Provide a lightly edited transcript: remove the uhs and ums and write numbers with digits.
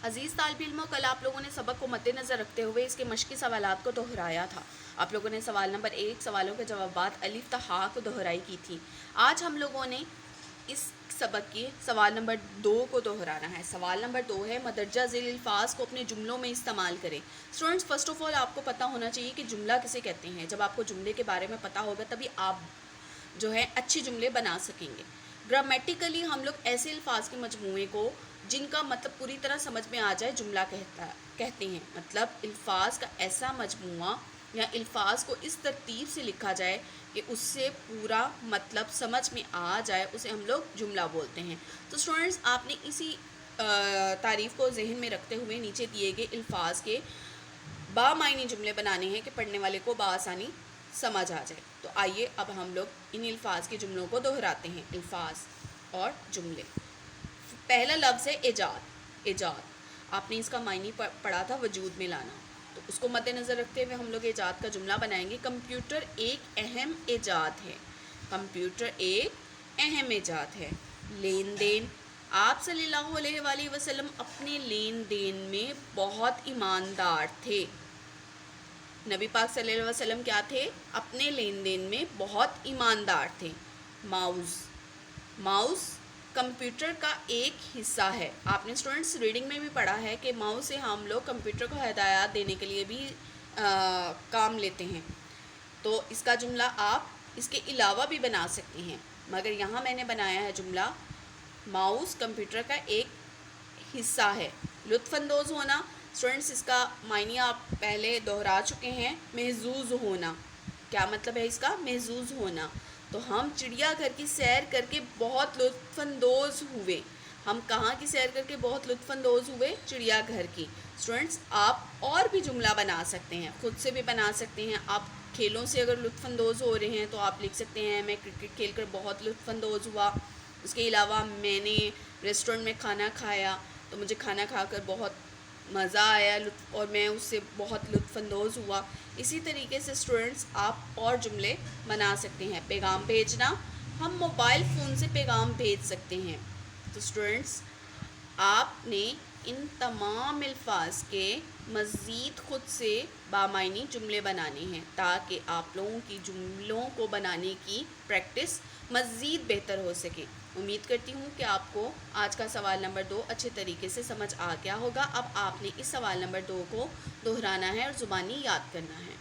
عزیز طالب علموں، کل آپ لوگوں نے سبق کو مد نظر رکھتے ہوئے اس کے مشقی سوالات کو دہرایا تھا۔ آپ لوگوں نے سوال نمبر 1 سوالوں کے جوابات الف تا ہا کو دہرائی کی تھی۔ آج ہم لوگوں نے اس سبق کے سوال نمبر 2 کو دہرانا ہے۔ سوال نمبر 2 ہے مدرجہ ذیل الفاظ کو اپنے جملوں میں استعمال کریں۔ اسٹوڈنٹس، فرسٹ آف آل آپ کو پتہ ہونا چاہیے کہ جملہ کسے کہتے ہیں۔ جب آپ کو جملے کے بارے میں پتہ ہوگا تبھی آپ جو ہے اچھے جملے بنا سکیں گے۔ گرامیٹیکلی ہم لوگ ایسے الفاظ کے مجموعے کو جن کا مطلب پوری طرح سمجھ میں آ جائے جملہ کہتے ہیں۔ مطلب الفاظ کا ایسا مجموعہ یا الفاظ کو اس ترتیب سے لکھا جائے کہ اس سے پورا مطلب سمجھ میں آ جائے، اسے ہم لوگ جملہ بولتے ہیں۔ تو اسٹوڈنٹس، آپ نے اسی تعریف کو ذہن میں رکھتے ہوئے نیچے دیے گئے الفاظ کے بامعنی جملے بنانے ہیں کہ پڑھنے والے کو بآسانی سمجھ آ جائے۔ تو آئیے اب ہم لوگ ان الفاظ کے جملوں کو دہراتے ہیں۔ الفاظ اور جملے۔ پہلا لفظ ہے ایجاد۔ ایجاد، آپ نے اس کا معنی پڑھا تھا وجود میں لانا، تو اس کو مد نظر رکھتے ہوئے ہم لوگ ایجاد کا جملہ بنائیں گے۔ کمپیوٹر ایک اہم ایجاد ہے۔ کمپیوٹر ایک اہم ایجاد ہے۔ لین دین، آپ صلی اللہ علیہ وآلہ وسلم اپنے لین دین میں بہت ایماندار تھے۔ نبی پاک صلی اللہ علیہ وسلم کیا تھے؟ اپنے لین دین میں بہت ایماندار تھے۔ ماؤس، ماؤس کمپیوٹر کا ایک حصہ ہے۔ آپ نے اسٹوڈنٹس ریڈنگ میں بھی پڑھا ہے کہ ماؤس سے ہم لوگ کمپیوٹر کو ہدایات دینے کے لیے بھی کام لیتے ہیں۔ تو اس کا جملہ آپ اس کے علاوہ بھی بنا سکتے ہیں، مگر یہاں میں نے بنایا ہے جملہ ماؤس کمپیوٹر کا ایک حصہ ہے۔ لطف اندوز ہونا، اسٹوڈنٹس اس کا معنی آپ پہلے دہرا چکے ہیں۔ محظوظ ہونا، کیا مطلب ہے اس کا؟ محظوظ ہونا۔ تو ہم چڑیا گھر کی سیر کر کے بہت لطف اندوز ہوئے۔ ہم کہاں کی سیر کر کے بہت لطف اندوز ہوئے؟ چڑیا گھر کی۔ اسٹوڈنٹس، آپ اور بھی جملہ بنا سکتے ہیں، خود سے بھی بنا سکتے ہیں۔ آپ کھیلوں سے اگر لطف اندوز ہو رہے ہیں تو آپ لکھ سکتے ہیں میں کرکٹ کھیل کر بہت لطف اندوز ہوا۔ اس کے علاوہ میں نے ریسٹورنٹ میں کھانا کھایا تو مجھے کھانا کھا کر بہت مزہ آیا اور میں اس سے بہت لطف اندوز ہوا۔ اسی طریقے سے اسٹوڈنٹس آپ اور جملے بنا سکتے ہیں۔ پیغام بھیجنا، ہم موبائل فون سے پیغام بھیج سکتے ہیں۔ تو اسٹوڈنٹس، آپ نے ان تمام الفاظ کے مزید خود سے بامعنی جملے بنانے ہیں تاکہ آپ لوگوں کی جملوں کو بنانے کی پریکٹس مزید بہتر ہو سکے۔ امید کرتی ہوں کہ آپ کو آج کا سوال نمبر 2 اچھے طریقے سے سمجھ آ گیا ہوگا۔ اب آپ نے اس سوال نمبر 2 کو دہرانا ہے اور زبانی یاد کرنا ہے۔